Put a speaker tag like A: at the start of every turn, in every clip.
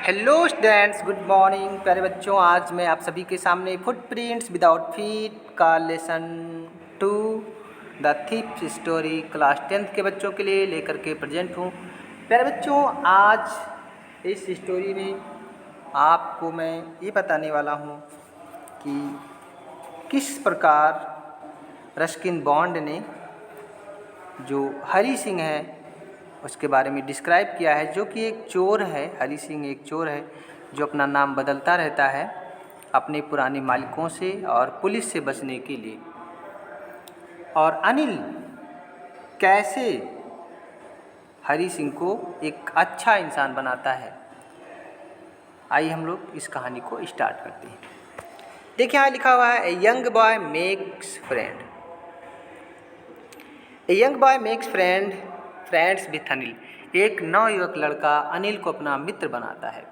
A: Hello students, good morning प्यारे बच्चों। आज मैं आप सभी के सामने फुटप्रिंट्स विदाउट फीट का lesson 2 the thief story class 10th के बच्चों के लिए लेकर के प्रेजेंट हूँ। प्यारे बच्चों, आज इस स्टोरी में आपको मैं ये बताने वाला हूँ कि किस प्रकार रस्किन बॉन्ड ने जो हरी सिंह है उसके बारे में डिस्क्राइब किया है, जो कि एक चोर है। हरी सिंह एक चोर है जो अपना नाम बदलता रहता है अपने पुराने मालिकों से और पुलिस से बचने के लिए। और अनिल कैसे हरी सिंह को एक अच्छा इंसान बनाता है। आइए हम लोग इस कहानी को स्टार्ट करते हैं। देखिए, यहाँ लिखा हुआ है, a young boy makes friend. A young boy makes friends with Anil. एक नवयुवक लड़का अनिल को अपना मित्र बनाता है।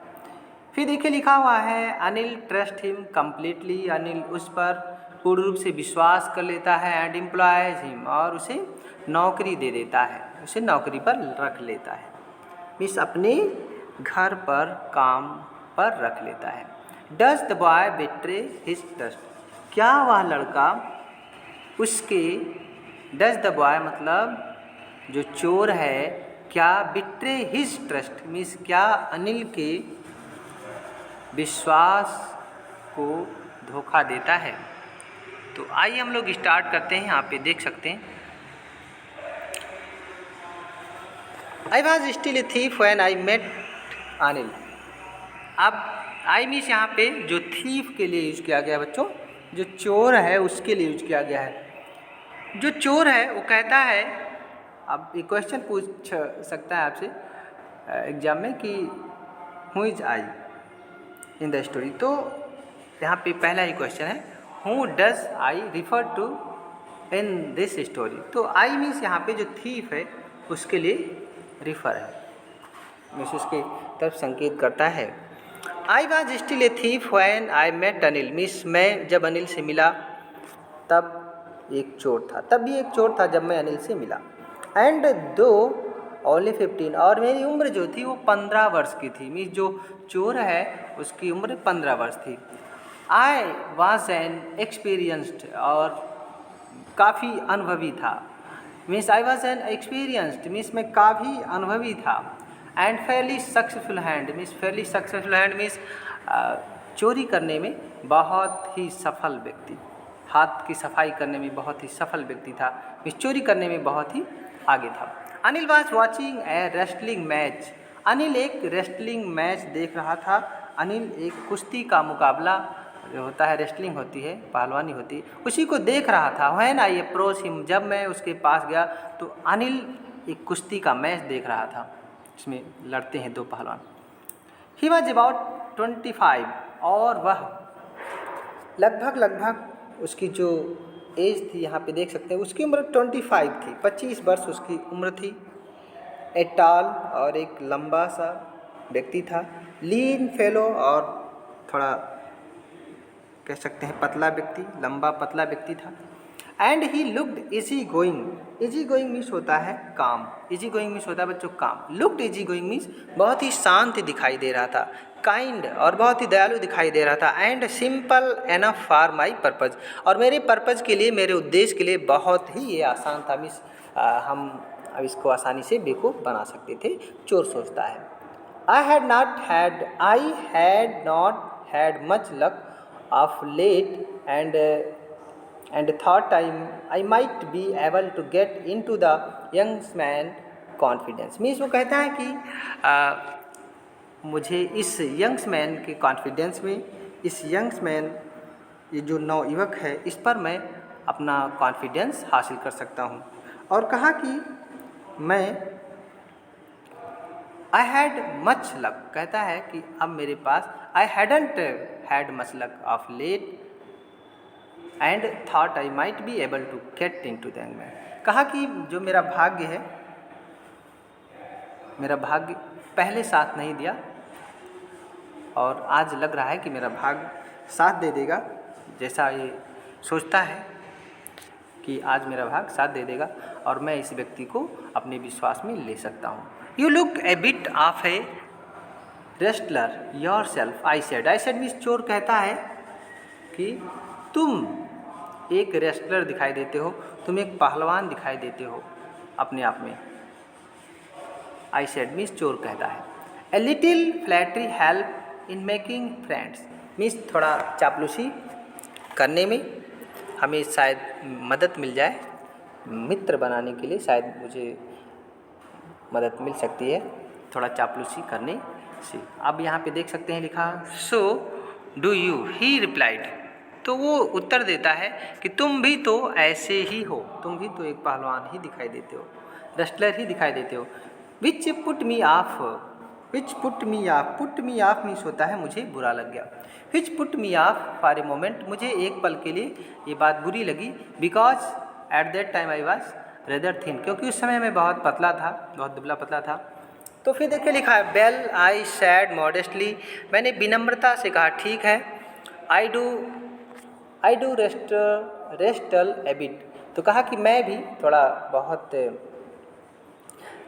A: फिर देखिए लिखा हुआ है, Anil trust him completely. Anil उस पर पूर्ण रूप से विश्वास कर लेता है एंड एम्प्लॉयज हिम, और उसे नौकरी दे देता है, उसे नौकरी पर रख लेता है। मीन्स अपने घर पर काम पर रख लेता है। Does the boy betray his trust. क्या वह लड़का उसके, डज द बॉय मतलब जो चोर है, क्या बिट्रे हिज ट्रस्ट मीन्स क्या अनिल के विश्वास को धोखा देता है। तो आइए हम लोग स्टार्ट करते हैं। यहाँ पे देख सकते हैं, I was still a thief when I met Anil. अब आई मीन्स यहाँ पे जो थीफ के लिए यूज किया गया बच्चों, जो चोर है उसके लिए यूज किया गया है। जो चोर है वो कहता है, अब एक क्वेश्चन पूछ सकता है आपसे एग्जाम में कि who is I in the story. तो यहाँ पे पहला ही क्वेश्चन है, who does I refer to in this story. तो आई मीन्स यहाँ पे जो थीफ है उसके लिए रिफर है, मीन्स उसके तरफ संकेत करता है। I was still a thief when I met Anil means मैं जब अनिल से मिला तब एक चोर था, तब भी एक चोर था जब मैं अनिल से मिला। एंड दो ओनली 15, और मेरी उम्र जो थी वो 15 वर्ष की थी। मीन्स जो चोर है उसकी उम्र 15 वर्ष थी। आई वॉज एन एक्सपीरियंस्ड, और काफ़ी अनुभवी था। Means I was an experienced means मैं काफ़ी अनुभवी था। And Fairlie successful hand means Fairlie successful hand means चोरी करने में बहुत ही सफल व्यक्ति, हाथ की सफाई करने में बहुत ही सफल व्यक्ति था। मीन्स चोरी करने में बहुत ही आगे था। Anil was watching A wrestling match. Anil एक रेस्टलिंग मैच देख रहा था। अनिल एक कुश्ती का मुकाबला जो होता है, रेस्टलिंग होती है, पहलवानी होती है, उसी को देख रहा था। व्हेन आई अप्रोच हिम, जब मैं उसके पास गया तो अनिल एक कुश्ती का मैच देख रहा था, इसमें लड़ते हैं दो पहलवान। ही वॉज अबाउट 25, और वह लगभग उसकी जो एज थी, यहाँ पे देख सकते हैं उसकी उम्र 25 थी, 25 वर्ष उसकी उम्र थी। ए टॉल, और एक लंबा सा व्यक्ति था। लीन फेलो, और थोड़ा कह सकते हैं पतला व्यक्ति, लंबा पतला व्यक्ति था। And he looked easy going. Easy going means होता है काम, इजी गोइंग मीन्स होता है बच्चों काम। लुक्ड इजी गोइंग मीन्स बहुत ही शांत दिखाई दे रहा था। काइंड, और बहुत ही दयालु दिखाई दे रहा था। And simple enough for my purpose, और मेरे पर्पज़ के लिए, मेरे उद्देश्य के लिए बहुत ही ये आसान था। मीन्स हम अब इसको आसानी से बेवकूफ़ बना सकते थे, चोर सोचता है। I had not had much luck of late and thought I might be able to get into the young man confidence। Means वो कहता है कि मुझे इस यंग्स मैन के कॉन्फिडेंस में, इस यंग्स मैन, ये जो नवयुवक है, इस पर मैं अपना कॉन्फिडेंस हासिल कर सकता हूँ। और कहा कि मैं आई हैड मच लक, कहता है कि अब मेरे पास I hadn't had much luck of late and thought I might be able to get into the young man. कहा कि जो मेरा भाग्य है, मेरा भाग्य पहले साथ नहीं दिया, और आज लग रहा है कि मेरा भाग्य साथ दे देगा। जैसा ये सोचता है कि आज मेरा भाग्य साथ दे देगा और मैं इस व्यक्ति को अपने विश्वास में ले सकता हूँ। You look a bit of a wrestler yourself, I said means चोर कहता है कि तुम एक रेस्टलर दिखाई देते हो, तुम एक पहलवान दिखाई देते हो अपने आप में। आई सेड मीन्स चोर कहता है। A little flattery help in making friends means थोड़ा चापलूसी करने में हमें शायद मदद मिल जाए, मित्र बनाने के लिए शायद मुझे मदद मिल सकती है थोड़ा चापलूसी करने से। अब यहाँ पे देख सकते हैं लिखा so do you, he replied, तो वो उत्तर देता है कि तुम भी तो ऐसे ही हो, तुम भी तो एक पहलवान ही दिखाई देते हो, रेस्लर ही दिखाई देते हो। Which put me of, which put me of, put me of means होता है मुझे बुरा लग गया। Which put me of for a moment, मुझे एक पल के लिए ये बात बुरी लगी। Because at that time I was rather thin, क्योंकि उस समय मैं बहुत पतला था, बहुत दुबला पतला था। तो फिर देखिए लिखा है वेल आई सैड मॉडेस्टली, मैंने विनम्रता से कहा ठीक है। आई डू रेस्टल एबिट, तो कहा कि मैं भी थोड़ा बहुत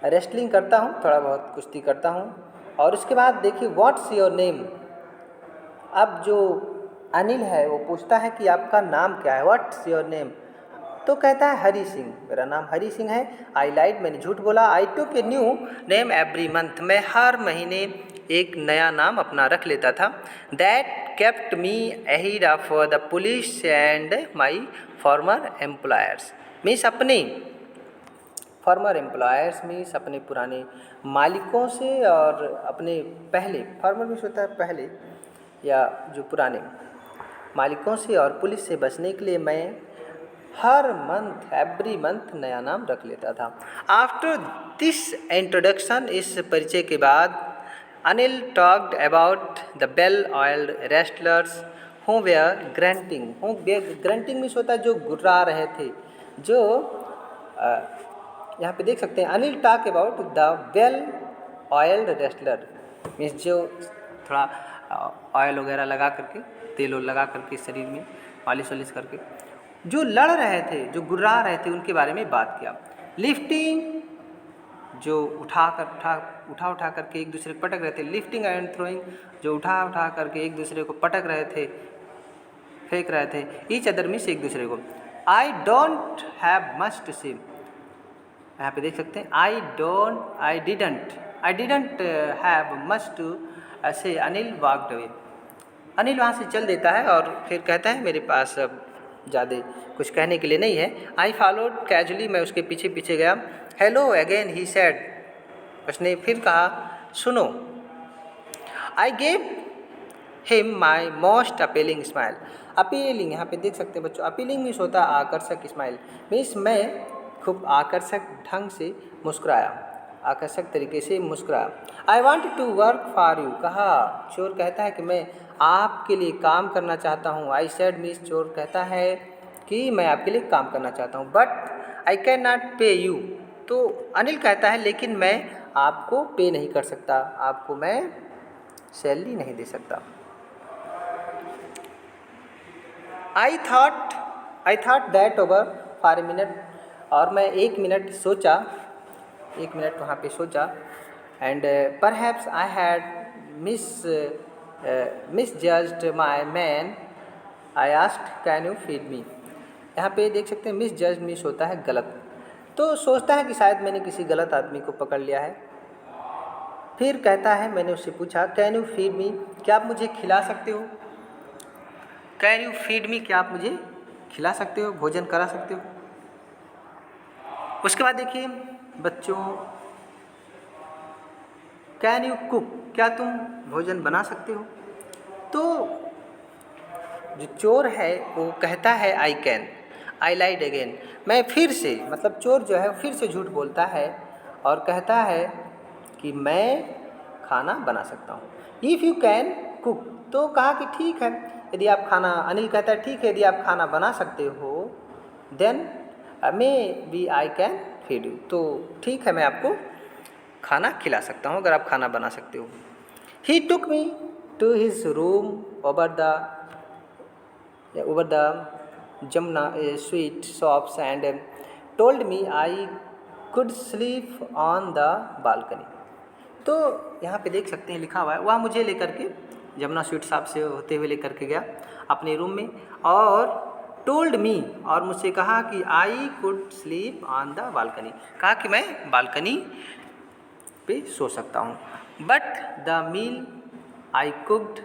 A: रेस्टलिंग करता हूँ, थोड़ा बहुत कुश्ती करता हूँ। और उसके बाद देखिए व्हाट्स योर नेम, अब जो अनिल है वो पूछता है कि आपका नाम क्या है, व्हाट्स योर नेम, तो कहता है हरी सिंह, मेरा नाम हरी सिंह है। आई लाइड, मैंने झूठ बोला। I took a new name every month, मैं हर महीने एक नया नाम अपना रख लेता था। That kept me ahead of the police and my farmer employers means अपने फॉर्मर एम्प्लॉयर्स मीन्स अपने पुराने मालिकों से और अपने पहले, फॉर्मर मीन्स होता है पहले या जो पुराने मालिकों से और पुलिस से बचने के लिए मैं हर मंथ एवरी मंथ नया नाम रख लेता था। आफ्टर दिस इंट्रोडक्शन, इस परिचय के बाद, Anil talked about the well oiled wrestlers who were grunting, who grunting means होता है जो गुर्रा रहे थे, जो यहाँ पे देख सकते हैं Anil talk about the well oiled wrestler means जो थोड़ा ऑयल वगैरह लगा करके, तेल लगा करके शरीर में मालिश वालिश करके जो लड़ रहे थे, जो गुर्रा रहे थे, उनके बारे में बात किया। लिफ्टिंग, जो उठा करके एक दूसरे को पटक रहे थे। लिफ्टिंग एंड थ्रोइंग, जो उठा करके एक दूसरे को पटक रहे थे, फेंक रहे थे। ईच अदर मीन्स एक दूसरे को। I don't have much to say, यहाँ पे देख सकते हैं I didn't have much to say. Anil walked away, Anil वहाँ से चल देता है और फिर कहता है मेरे पास अब ज़्यादा कुछ कहने के लिए नहीं है। आई फॉलोड कैजुअली, मैं उसके पीछे पीछे गया। हेलो अगेन ही सेड, उसने फिर कहा सुनो। I gave him my most appealing smile, appealing यहाँ पे देख सकते हैं बच्चों, अपीलिंग मीन्स होता है आकर्षक, स्माइल मीन्स मैं खूब आकर्षक ढंग से मुस्कुराया, आकर्षक तरीके से मुस्कुराया। I want to work for you, कहा चोर कहता है कि मैं आपके लिए काम करना चाहता हूँ। आई सेड मीन्स चोर कहता है कि मैं आपके लिए काम करना चाहता हूँ। बट आई कैन नॉट पे यू, तो अनिल कहता है लेकिन मैं आपको पे नहीं कर सकता, आपको मैं सैलरी नहीं दे सकता। I thought that over for a minute, और मैं एक मिनट वहाँ पे सोचा। And perhaps I had misjudged my man, I asked can you feed me. यहाँ पे देख सकते हैं मिसजज मीन्स होता है गलत, तो सोचता है कि शायद मैंने किसी गलत आदमी को पकड़ लिया है। फिर कहता है मैंने उससे पूछा कैन यू फीड मी, क्या आप मुझे खिला सकते हो। कैन यू फीड मी, क्या आप मुझे खिला सकते हो, भोजन करा सकते हो। उसके बाद देखिए बच्चों, कैन यू कुक, क्या तुम भोजन बना सकते हो। तो जो चोर है वो कहता है I can. I light again, मैं फिर से, मतलब चोर जो है फिर से झूठ बोलता है और कहता है कि मैं खाना बना सकता हूँ। इफ़ यू कैन कुक, तो कहा कि ठीक है यदि आप खाना, अनिल कहता है ठीक है यदि आप खाना बना सकते हो, then maybe I can feed you, तो ठीक है मैं आपको खाना खिला सकता हूँ अगर आप खाना बना सकते हो। He took me to his room over the Jamuna sweet shops and told me I could sleep on the balcony, तो यहाँ पे देख सकते हैं लिखा हुआ है, वह मुझे लेकर के जमुना स्वीट शॉप से होते हुए लेकर के गया अपने रूम में और टोल्ड मी, और मुझसे कहा कि I could sleep on the balcony, कहा कि मैं बालकनी पे सो सकता हूँ। But the meal I cooked,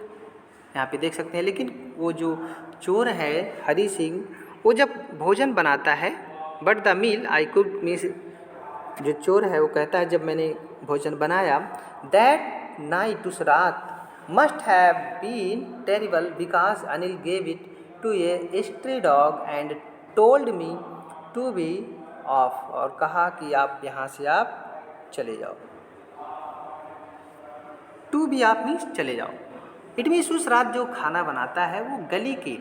A: यहाँ पे देख सकते हैं, लेकिन वो जो चोर है हरी सिंह, वो जब भोजन बनाता है, but the meal I cooked means जो चोर है वो कहता है जब मैंने भोजन बनाया, दैट नाइट, उस रात, must have been terrible because Anil gave it to a stray dog and told me to be off, और कहा कि आप यहाँ से आप चले जाओ। टू बी आप मीन्स चले जाओ। इट मीन्स उस रात जो खाना बनाता है वो गली के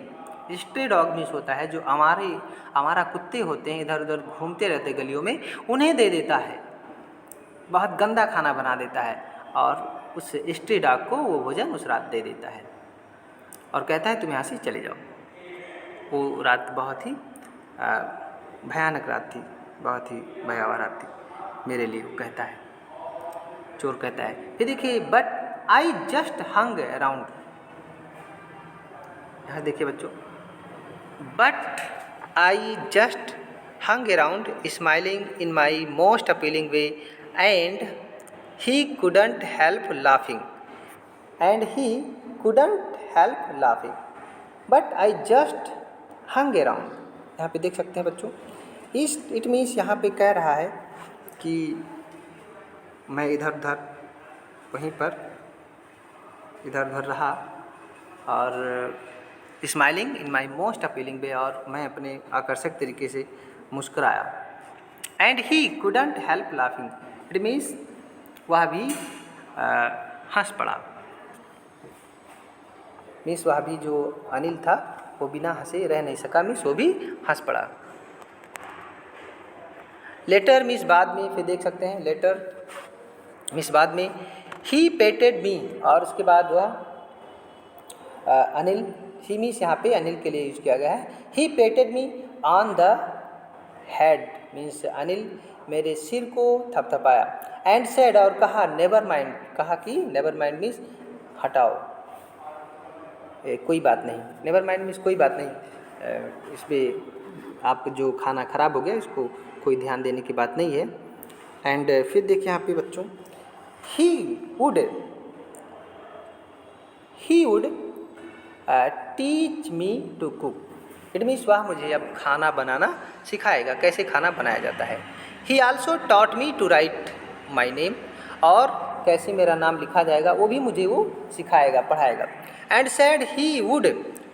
A: स्ट्रे डॉग मीन्स होता है, जो हमारा कुत्ते होते हैं इधर उधर घूमते रहते गलियों में, उन्हें दे देता है। बहुत गंदा खाना बना देता है और उस स्ट्रे डॉग को वो भोजन उस रात दे देता है और कहता है तुम यहाँ से चले जाओ। वो रात बहुत ही भयानक रात थी, बहुत ही भयावह रात थी मेरे लिए, वो कहता है, चोर कहता है। फिर देखिए, but I just hung around, यहाँ देखिए बच्चों, but I just hung around smiling in my most appealing way and he couldn't help laughing but I just hung around। यहाँ पे देख सकते हैं बच्चों, इट मीन्स यहाँ पे कह रहा है कि मैं इधर उधर वहीं पर इधर उधर रहा और smiling in my most appealing way, और मैं अपने आकर्षक तरीके से मुस्कुराया। And he couldn't help laughing, it means वह भी हंस पड़ा, मीन्स वह भी जो अनिल था वो बिना हंसे रह नहीं सका, मीन्स वो भी हंस पड़ा। लेटर मीन्स बाद में, फिर देख सकते हैं लेटर मीन्स बाद में, ही पेटेड मी, और उसके बाद वह अनिल, ही मीन्स यहाँ पे अनिल के लिए यूज किया गया है। He patted me on the head means Anil मेरे सिर को थपथपाया। एंड सेड, और कहा नेवर माइंड, कहा कि नेवर माइंड मीन्स हटाओ, कोई बात नहीं, नेवर माइंड मीन्स कोई बात नहीं, इस पर आप जो खाना खराब हो गया इसको कोई ध्यान देने की बात नहीं है। एंड फिर देखिए यहाँ पे बच्चों, he would teach me to cook, it means वह मुझे अब खाना बनाना सिखाएगा, कैसे खाना बनाया जाता है। He also taught me to write my name, और कैसे मेरा नाम लिखा जाएगा वो भी मुझे वो सिखाएगा, पढ़ाएगा। And said he would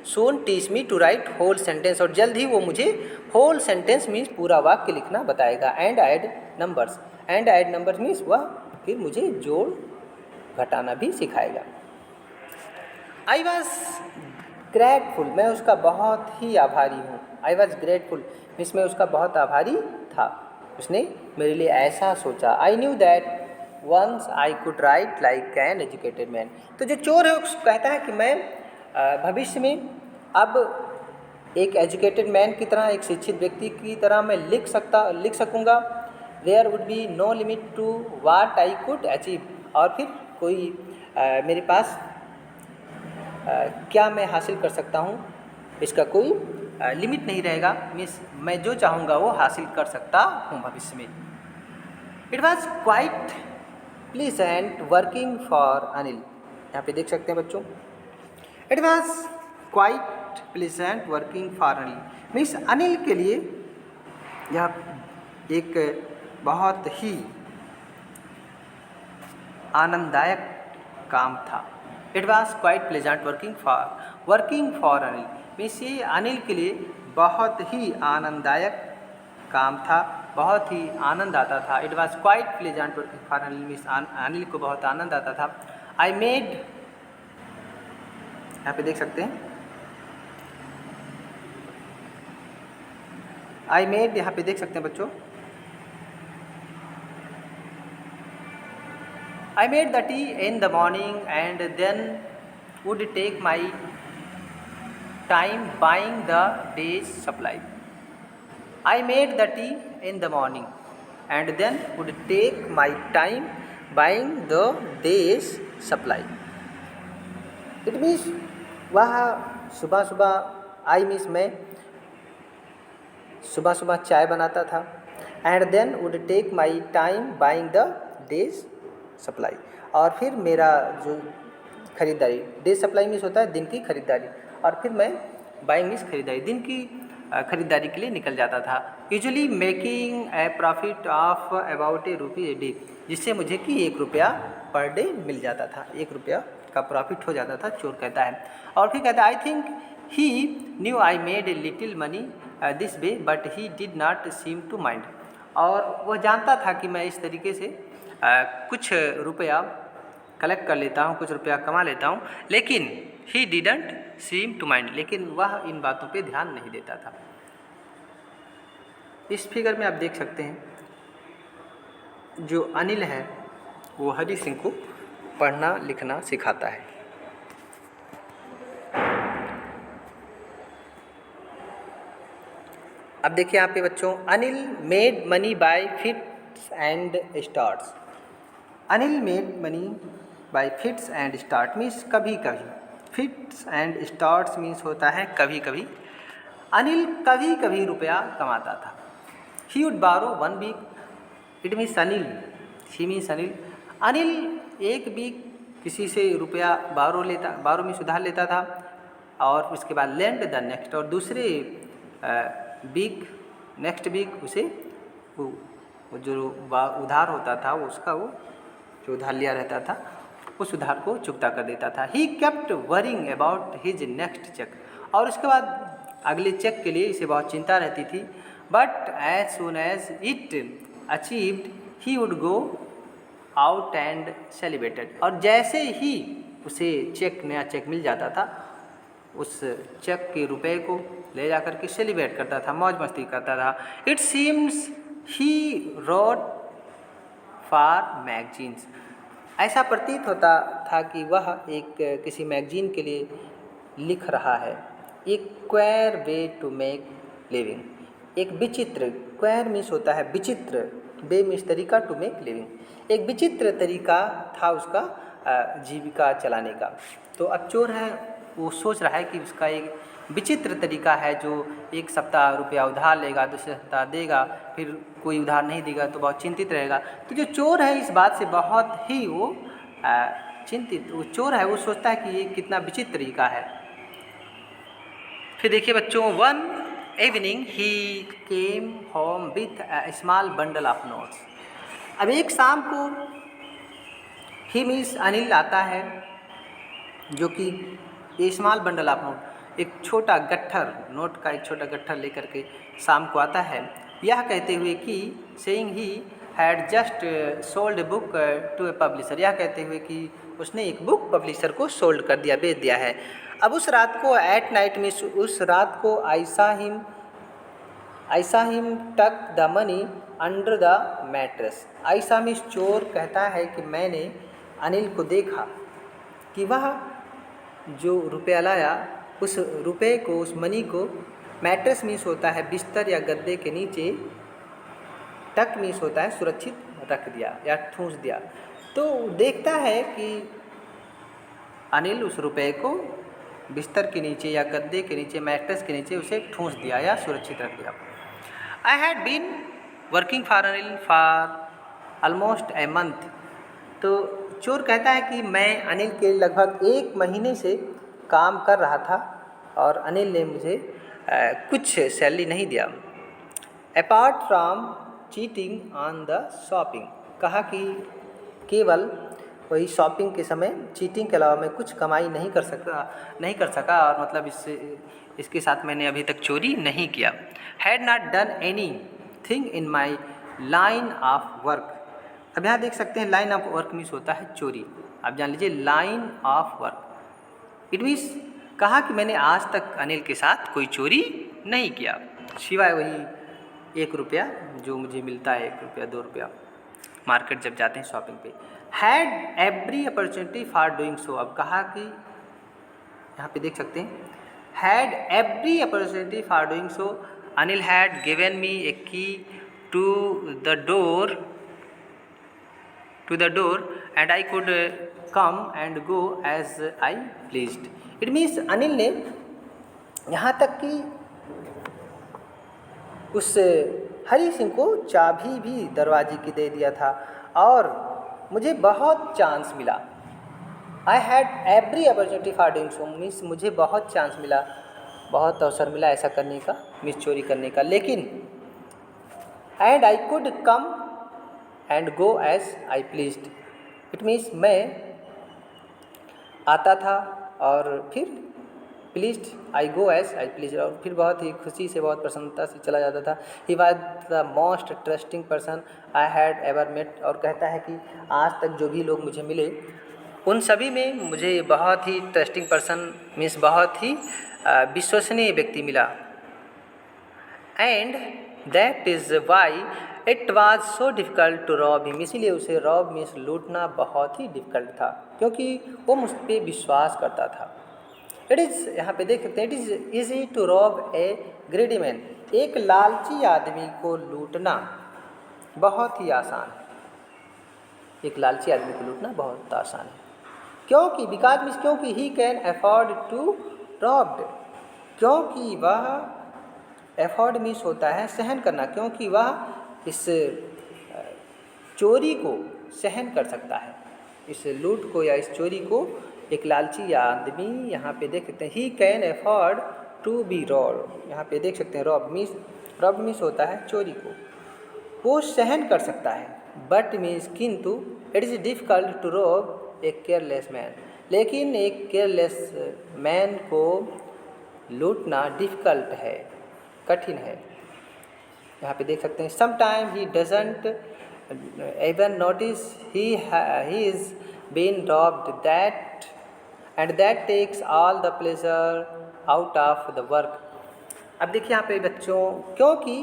A: soon teach me to write whole sentence, और जल्द ही वो मुझे होल सेंटेंस मीन्स पूरा वाक्य लिखना बताएगा। एंड ऐड नंबर्स मीन्स वह फिर मुझे जोड़ घटाना भी सिखाएगा। आई वॉज ग्रेटफुल, मैं उसका बहुत ही आभारी हूँ। आई वॉज ग्रेटफुल मीन्स मैं उसका बहुत आभारी था, उसने मेरे लिए ऐसा सोचा। I knew that once I could write like an educated man, तो जो चोर है उसको कहता है कि मैं भविष्य में अब एक एजुकेटेड मैन की तरह, एक शिक्षित व्यक्ति की तरह मैं लिख सकूँगा। There would be no limit to what I could achieve, और फिर कोई मेरे पास क्या मैं हासिल कर सकता हूँ इसका कोई लिमिट नहीं रहेगा, मीन्स मैं जो चाहूँगा वो हासिल कर सकता हूँ भविष्य में। It was quite pleasant working for Anil, यहाँ पे देख सकते हैं बच्चों, it was quite pleasant working for Anil means Anil के लिए यह एक बहुत ही आनंददायक काम था। It was quite pleasant working for Anil means ये अनिल के लिए बहुत ही आनंददायक काम था, बहुत ही आनंद आता था। It was quite pleasant working for Anil means Anil को बहुत आनंद आता था। आई मेड, यहाँ पे देख सकते हैं, आई मेड, यहाँ पे देख सकते हैं बच्चों, I made the tea in the morning and then would take my time buying the day's supply. I made the tea in the morning and then would take my time buying the day's supply. It means वह सुबह सुबह I means मैं सुबह सुबह चाय बनाता था and then would take my time buying the day's supply. और फिर मेरा जो खरीदारी, डेज सप्लाई मीन्स होता है दिन की खरीदारी, और फिर मैं बाइंग मीन्स खरीदारी, दिन की खरीदारी के लिए निकल जाता था। Usually making a profit of about ₹1 जिससे मुझे कि ₹1 पर डे मिल जाता था, ₹1 का प्रॉफिट हो जाता था, चोर कहता है। और फिर कहता है I think he knew I made a little money this way but he did not seem to mind. और वह जानता था कि मैं इस तरीके से कुछ रुपया कलेक्ट कर लेता हूँ, कुछ रुपया कमा लेता हूँ, लेकिन he didn't seem to mind, लेकिन वह इन बातों पे ध्यान नहीं देता था। इस फिगर में आप देख सकते हैं जो अनिल है वो हरी सिंह को पढ़ना लिखना सिखाता है। अब देखिए यहाँ पे बच्चों, Anil made money by fits and starts. Anil made money by fits and start means कभी कभी, फिट्स एंड स्टार्ट्स मीन्स होता है कभी कभी। अनिल कभी कभी रुपया कमाता था। ही would borrow 1 week, it means Anil, he means Anil. Anil 1 week किसी से रुपया बारो में उधार लेता था, और उसके बाद लेंड द नेक्स्ट, और दूसरे वीक नेक्स्ट वीक उसे वो जो उधार होता था उसका वो जो उधार लिया रहता था उस उधार को चुकता कर देता था। He kept worrying about his next cheque, और उसके बाद अगले चेक के लिए इसे बहुत चिंता रहती थी। But as soon as it achieved he would go out and celebrated, और जैसे ही उसे नया चेक मिल जाता था उस चेक के रुपए को ले जाकर के सेलिब्रेट करता था, मौज मस्ती करता था। It seems he wrote for magazines, ऐसा प्रतीत होता था कि वह एक किसी मैगजीन के लिए लिख रहा है। एक queer way to make living, एक विचित्र, क्वेयर मीन्स होता है विचित्र, वे मीन्स तरीका, टू मेक लिविंग, एक विचित्र तरीका था उसका जीविका चलाने का। तो अब चोर है वो सोच रहा है कि उसका एक विचित्र तरीका है, जो एक सप्ताह रुपया उधार लेगा, दूसरे सप्ताह देगा, फिर कोई उधार नहीं देगा तो बहुत चिंतित रहेगा। तो जो चोर है इस बात से बहुत ही वो चिंतित, वो चोर है वो सोचता है कि ये कितना विचित्र तरीका है। फिर देखिए बच्चों, one evening he came home with a small bundle of notes. अब एक शाम को ही मीन्स अनिल आता है, जो कि ये स्मॉल बंडल ऑफ नोट, एक छोटा गट्ठर, नोट का एक छोटा गट्ठर लेकर के शाम को आता है, यह कहते हुए कि saying he had just sold a book to a publisher, यह कहते हुए कि उसने एक बुक पब्लिशर को सोल्ड कर दिया, बेच दिया है। अब उस रात को एट नाइट में, उस रात को आई saw him tuck the money under the mattress. I saw means चोर कहता है कि मैंने अनिल को देखा कि वह जो रुपया लाया उस रुपये को, उस मनी को, मैट्रेस मीन्स होता है बिस्तर या गद्दे के नीचे, टक मीन्स होता है सुरक्षित रख दिया या ठूंस दिया। तो देखता है कि अनिल उस रुपये को बिस्तर के नीचे या गद्दे के नीचे, मैट्रेस के नीचे उसे ठूंस दिया या सुरक्षित रख दिया। I had been working for Anil for almost a month. तो चोर कहता है कि मैं अनिल के लगभग 1 महीने से काम कर रहा था और अनिल ने मुझे कुछ सैलरी नहीं दिया। Apart from cheating on the shopping, कहा कि केवल वही शॉपिंग के समय चीटिंग के अलावा मैं कुछ कमाई नहीं कर सका, और मतलब इसके साथ मैंने अभी तक चोरी नहीं किया। Had not done any thing in my line of work. अब यहाँ देख सकते हैं लाइन ऑफ वर्क मीन्स होता है चोरी, आप जान लीजिए line of work. It means कहा कि मैंने आज तक अनिल के साथ कोई चोरी नहीं किया, सिवाय वही 1 रुपया जो मुझे मिलता है, 1 रुपया 2 रुपया मार्केट जब जाते हैं शॉपिंग पे। Had every opportunity for doing so. अब कहा कि यहाँ पे देख सकते हैं had every opportunity for doing so. Anil had given me a key to the door to the door and I could come and go as I pleased. It means Anil ने यहाँ तक कि उस हरी सिंह को चाबी भी दरवाजे की दे दिया था और मुझे बहुत चांस मिला. I had every opportunity for doing so, means मुझे बहुत चांस मिला, बहुत अवसर मिला ऐसा करने का, मिस चोरी करने का. लेकिन and I could come and go as I pleased. It means मैं आता था और फिर pleased I go as I please, और फिर बहुत ही खुशी से, बहुत प्रसन्नता से चला जाता था. He was the most trusting person I had ever met. और कहता है कि आज तक जो भी लोग मुझे मिले उन सभी में मुझे बहुत ही ट्रस्टिंग पर्सन मीन्स बहुत ही विश्वसनीय व्यक्ति मिला. And that is why it was so difficult to rob him. इसीलिए उसे रॉब मीन्स लूटना बहुत ही डिफ़िकल्ट था क्योंकि वो मुझ पर विश्वास करता था. इट इज़, यहाँ पे देख सकते हैं, it is easy to rob a greedy man. एक लालची आदमी को लूटना बहुत ही आसान है. एक लालची आदमी को लूटना बहुत आसान है. क्योंकि बिकॉज मीन्स क्योंकि he can afford to robbed, क्योंकि वह अफोर्ड मीन्स होता है सहन करना, क्योंकि वह इस चोरी को सहन कर सकता है, इस लूट को या इस चोरी को. एक लालची आदमी यहाँ पे देख सकते हैं, he can afford to be rob. यहाँ पे देख सकते हैं रॉब मीन्स होता है चोरी को, वो सहन कर सकता है. बट मीन्स किंतु it is difficult to rob a careless man. लेकिन एक केयरलेस मैन को लूटना डिफ़िकल्ट है, कठिन है. यहाँ पे देख सकते हैं, sometime he doesn't even notice he is been robbed that and that takes all the pleasure out of the work. अब देखिए यहाँ पे बच्चों, क्योंकि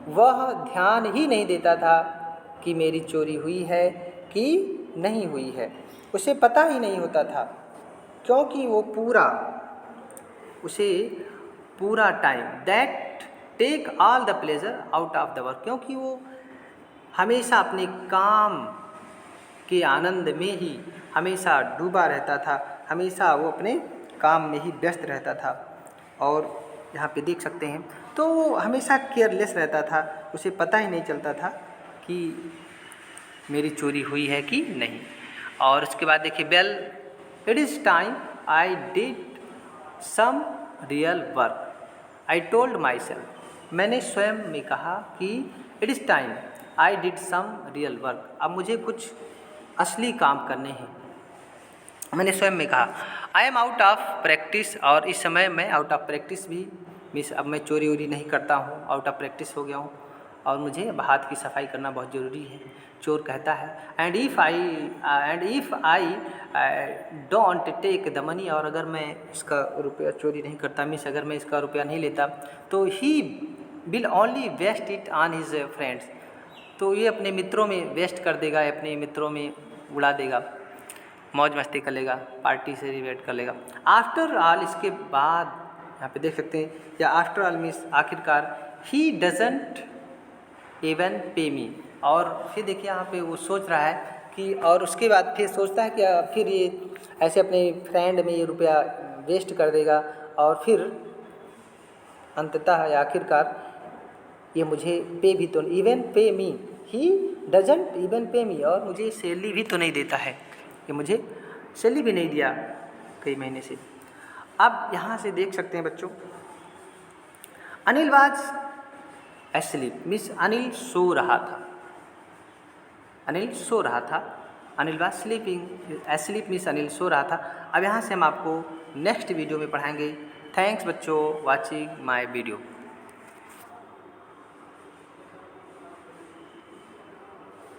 A: वह ध्यान ही नहीं देता था कि मेरी चोरी हुई है कि नहीं हुई है, उसे पता ही नहीं होता था, क्योंकि वो उसे पूरा time that take all the pleasure out of the work, क्योंकि वो हमेशा अपने काम के आनंद में ही हमेशा डूबा रहता था, हमेशा वो अपने काम में ही व्यस्त रहता था. और यहाँ पे देख सकते हैं तो वो हमेशा केयरलेस रहता था, उसे पता ही नहीं चलता था कि मेरी चोरी हुई है कि नहीं. और उसके बाद देखिए, well it is time I did some real work I told myself. मैंने स्वयं में कहा कि it is time I did some real work, अब मुझे कुछ असली काम करने हैं. मैंने स्वयं में कहा. I am out of practice, और इस समय मैं आउट ऑफ प्रैक्टिस भी मीन्स अब मैं चोरी वोरी नहीं करता हूँ, आउट ऑफ प्रैक्टिस हो गया हूँ, और मुझे हाथ की सफाई करना बहुत ज़रूरी है. चोर कहता है, and if I don't take the money, और अगर मैं इसका रुपया चोरी नहीं करता मीन्स अगर मैं इसका रुपया नहीं लेता तो he will only waste it on his friends, तो ये अपने मित्रों में वेस्ट कर देगा, अपने मित्रों में उड़ा देगा, मौज मस्ती कर लेगा, पार्टी से रिलेट कर लेगा. आफ्टर ऑल, इसके बाद यहाँ पे देख सकते हैं, या आफ्टर ऑल मीन्स आखिरकार, ही डजंट इवन पे मी. और फिर देखिए यहाँ पे वो सोच रहा है कि, और उसके बाद फिर सोचता है कि फिर ये ऐसे अपने फ्रेंड में ये रुपया वेस्ट कर देगा, और फिर अंततः या आखिरकार ये मुझे पे भी तो इवन पे मी, ही डजंट इवन पे मी, और मुझे सैलरी भी तो नहीं देता है, ये मुझे सैलरी भी नहीं दिया कई महीने से. अब यहाँ से देख सकते हैं बच्चों, Anil was asleep means Anil सो रहा था, अनिल सो रहा था, Anil was sleeping, asleep means Anil सो रहा था. अब यहाँ से हम आपको नेक्स्ट वीडियो में पढ़ाएंगे. थैंक्स बच्चों वॉचिंग माय वीडियो.